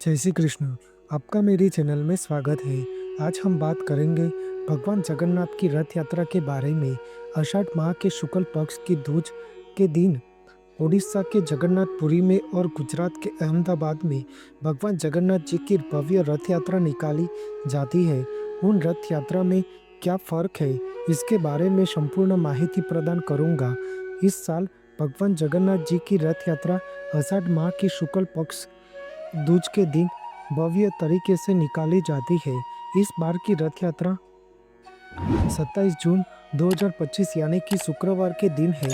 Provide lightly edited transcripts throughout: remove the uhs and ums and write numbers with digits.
जय श्री कृष्ण। आपका मेरे चैनल में स्वागत है। आज हम बात करेंगे भगवान जगन्नाथ की रथ यात्रा के बारे में। आषाढ़ माह के शुक्ल पक्ष की दूज के दिन उड़ीसा के जगन्नाथपुरी में और गुजरात के अहमदाबाद में भगवान जगन्नाथ जी की भव्य रथ यात्रा निकाली जाती है। उन रथ यात्रा में क्या फ़र्क है, इसके बारे में संपूर्ण माहिती प्रदान करूंगा। इस साल भगवान जगन्नाथ जी की रथ यात्रा आषाढ़ माह की शुक्ल पक्ष दूज के दिन भव्य तरीके से निकाली जाती है। इस बार की रथ यात्रा 27 जून 2025 यानी कि शुक्रवार के दिन है।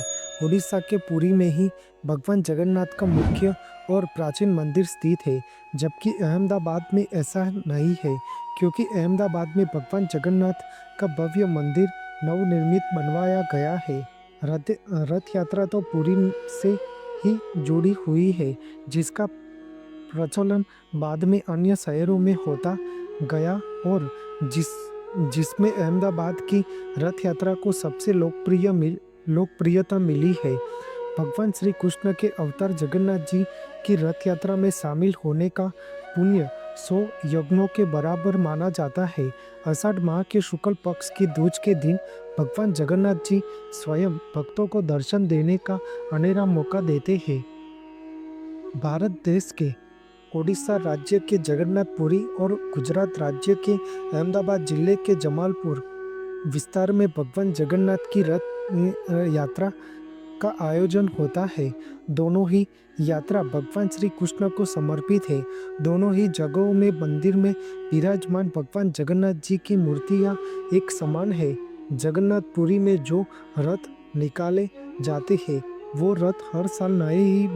उड़ीसा के पुरी में ही भगवान जगन्नाथ का मुख्य और प्राचीन मंदिर स्थित है, जबकि अहमदाबाद में ऐसा नहीं है, क्योंकि अहमदाबाद में भगवान जगन्नाथ का भव्य मंदिर नवनिर्मित बनवाया गया है। रथ यात्रा तो पुरी से ही जुड़ी हुई है, जिसका प्रचलन बाद में अन्य शहरों में होता गया और जिसमें अहमदाबाद की रथ यात्रा को सबसे लोकप्रियता मिली है। भगवान श्री कृष्ण के अवतार जगन्नाथ जी की रथ यात्रा में शामिल होने का पुण्य 100 यज्ञों के बराबर माना जाता है। आषाढ़ माह के शुक्ल पक्ष की दूज के दिन भगवान जगन्नाथ जी स्वयं भक्तों को दर्शन देने का अनेरा मौका देते हैं। भारत देश के ओडिशा राज्य के जगन्नाथपुरी और गुजरात राज्य के अहमदाबाद जिले के जमालपुर विस्तार में भगवान जगन्नाथ की रथ यात्रा का आयोजन होता है। दोनों ही यात्रा भगवान श्री कृष्ण को समर्पित है। दोनों ही जगहों में मंदिर में विराजमान भगवान जगन्नाथ जी की मूर्तियां एक समान है। जगन्नाथपुरी में जो रथ निकाले जाते हैं, वो रथ हर साल नए ही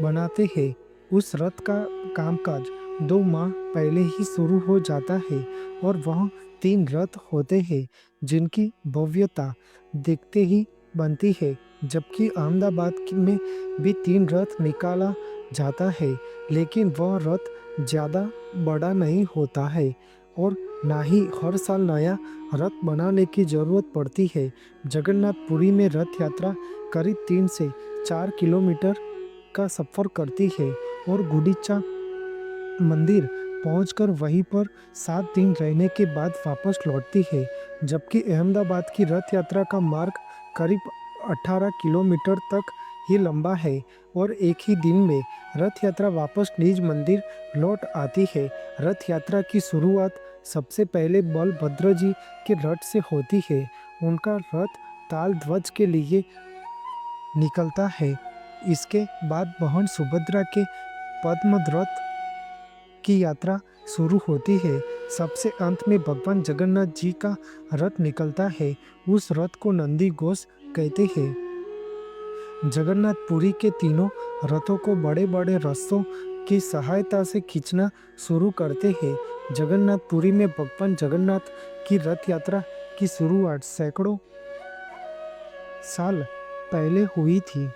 बनाते हैं। उस रथ का कामकाज 2 माह पहले ही शुरू हो जाता है और वह 3 रथ होते हैं, जिनकी भव्यता देखते ही बनती है। जबकि अहमदाबाद में भी 3 रथ निकाला जाता है, लेकिन वह रथ ज़्यादा बड़ा नहीं होता है और ना ही हर साल नया रथ बनाने की ज़रूरत पड़ती है। जगन्नाथपुरी में रथ यात्रा करीब 3 से 4 किलोमीटर का सफ़र करती है और गुंडीचा मंदिर पहुंचकर वहीं पर 7 दिन रहने के बाद वापस लौटती है। जबकि अहमदाबाद की रथ यात्रा का मार्ग करीब 18 किलोमीटर तक ही लंबा है और एक ही दिन में रथ यात्रा वापस निज मंदिर लौट आती है। रथ यात्रा की शुरुआत सबसे पहले बलभद्र जी के रथ से होती है। उनका रथ ताल ध्वज के लिए निकलता है। इसके बाद बहन सुभद्रा के पद्मरथ की यात्रा शुरू होती है। सबसे अंत में भगवान जगन्नाथ जी का रथ निकलता है। उस रथ को नंदी घोष कहते हैं। जगन्नाथपुरी के तीनों रथों को बड़े बड़े रस्सों की सहायता से खींचना शुरू करते हैं। जगन्नाथपुरी में भगवान जगन्नाथ की रथ यात्रा की शुरुआत सैकड़ों साल पहले हुई थी,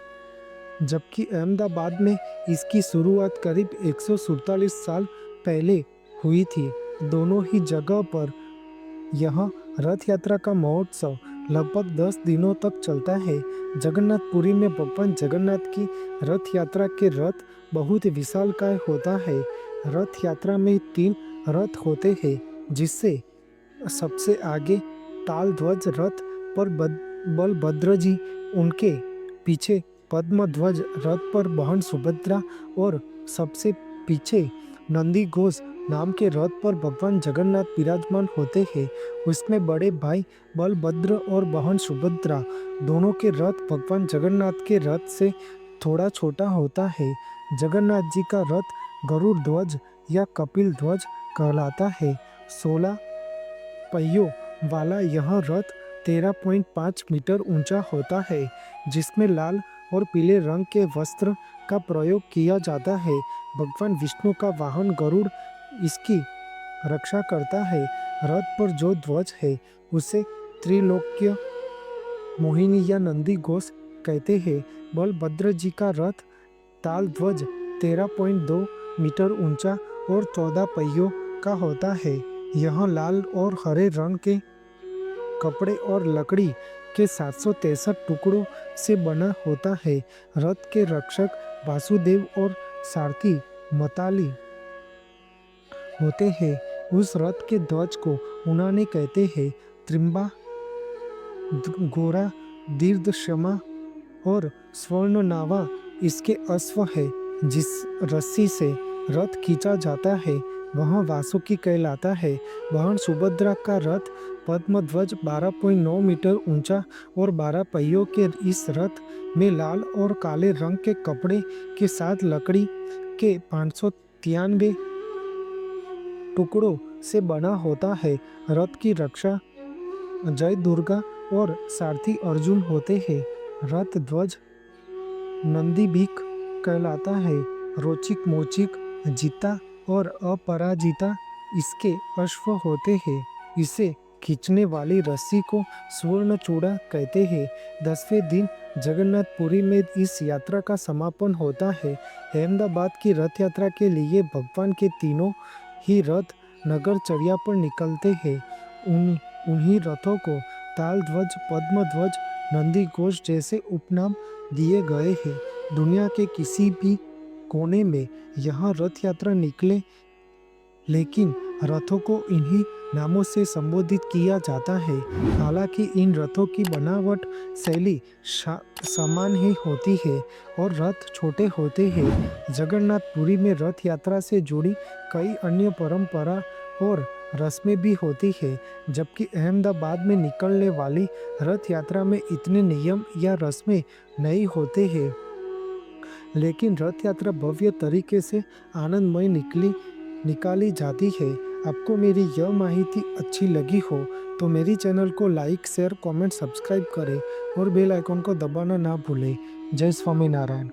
जबकि अहमदाबाद में इसकी शुरुआत करीब 147 साल पहले हुई थी। दोनों ही जगह पर यह रथ यात्रा का महोत्सव लगभग 10 दिनों तक चलता है। जगन्नाथपुरी में भगवान जगन्नाथ की रथ यात्रा के रथ बहुत विशालकाय होता है। रथ यात्रा में 3 रथ होते हैं, जिससे सबसे आगे ताल ध्वज रथ पर बलभद्र जी, उनके पीछे पद्मध्वज रथ पर बहन सुभद्रा और सबसे पीछे नंदी घोष नाम के रथ पर भगवान जगन्नाथ विराजमान होते हैं। उसमें बड़े भाई बलभद्र और बहन सुभद्रा दोनों के रथ भगवान जगन्नाथ के रथ से थोड़ा छोटा होता है। जगन्नाथ जी का रथ गरुड़ ध्वज या कपिल ध्वज कहलाता है। 16 पहियों वाला यह रथ 13.5 मीटर ऊंचा होता है, जिसमें लाल और पीले रंग के वस्त्र का प्रयोग किया जाता है। भगवान विष्णु का वाहन गरुड़ इसकी रक्षा करता है। रथ पर जो ध्वज है, उसे त्रिलोक्य मोहिनी या नंदी घोष कहते हैं। बलभद्र जी का रथ ताल ध्वज 13.2 मीटर ऊंचा और 14 पहियों का होता है। यह लाल और हरे रंग के कपड़े और लकड़ी के 763 टुकड़ों से बना होता है। रथ के रक्षक वासुदेव और सारथी मताली होते हैं। उस रथ के ध्वज को उन्होंने कहते हैं त्रिम्बा, गोरा, दीर्घ क्षमा और स्वर्ण नावा इसके अश्व है। जिस रस्सी से रथ खींचा जाता है वह वासुकी कहलाता है। बहन सुभद्रा का रथ पद्मध्वज 12.9 मीटर ऊंचा और 12 पहियों के इस रथ में लाल और काले रंग के कपड़े के साथ लकड़ी के 593 टुकड़ों से बना होता है। रथ की रक्षा जय दुर्गा और सारथी अर्जुन होते हैं। रथ ध्वज नंदीबीक कहलाता है। रोचिक, मोचिक, जीता और अपराजिता इसके अश्व होते हैं। इसे खींचने वाली रस्सी को स्वर्ण चूड़ा कहते हैं। 10वें दिन जगन्नाथपुरी में इस यात्रा का समापन होता है। अहमदाबाद की रथ यात्रा के लिए भगवान के तीनों ही रथ नगरचर्या पर निकलते हैं। उन्हीं रथों को तालध्वज, पद्मध्वज, नंदी घोष जैसे उपनाम दिए गए हैं। दुनिया के किसी भी कोने में यहाँ रथ यात्रा निकले, लेकिन रथों को इन्हीं नामों से संबोधित किया जाता है। हालांकि इन रथों की बनावट शैली समान ही होती है और रथ छोटे होते हैं। जगन्नाथपुरी में रथ यात्रा से जुड़ी कई अन्य परंपरा और रस्में भी होती है, जबकि अहमदाबाद में निकलने वाली रथ यात्रा में इतने नियम या रस्में नहीं होते हैं। लेकिन रथ यात्रा भव्य तरीके से आनंदमय निकाली जाती है। आपको मेरी यह माहिती अच्छी लगी हो तो मेरी चैनल को लाइक, शेयर, कमेंट, सब्सक्राइब करें और बेल आइकन को दबाना ना भूलें। जय स्वामीनारायण।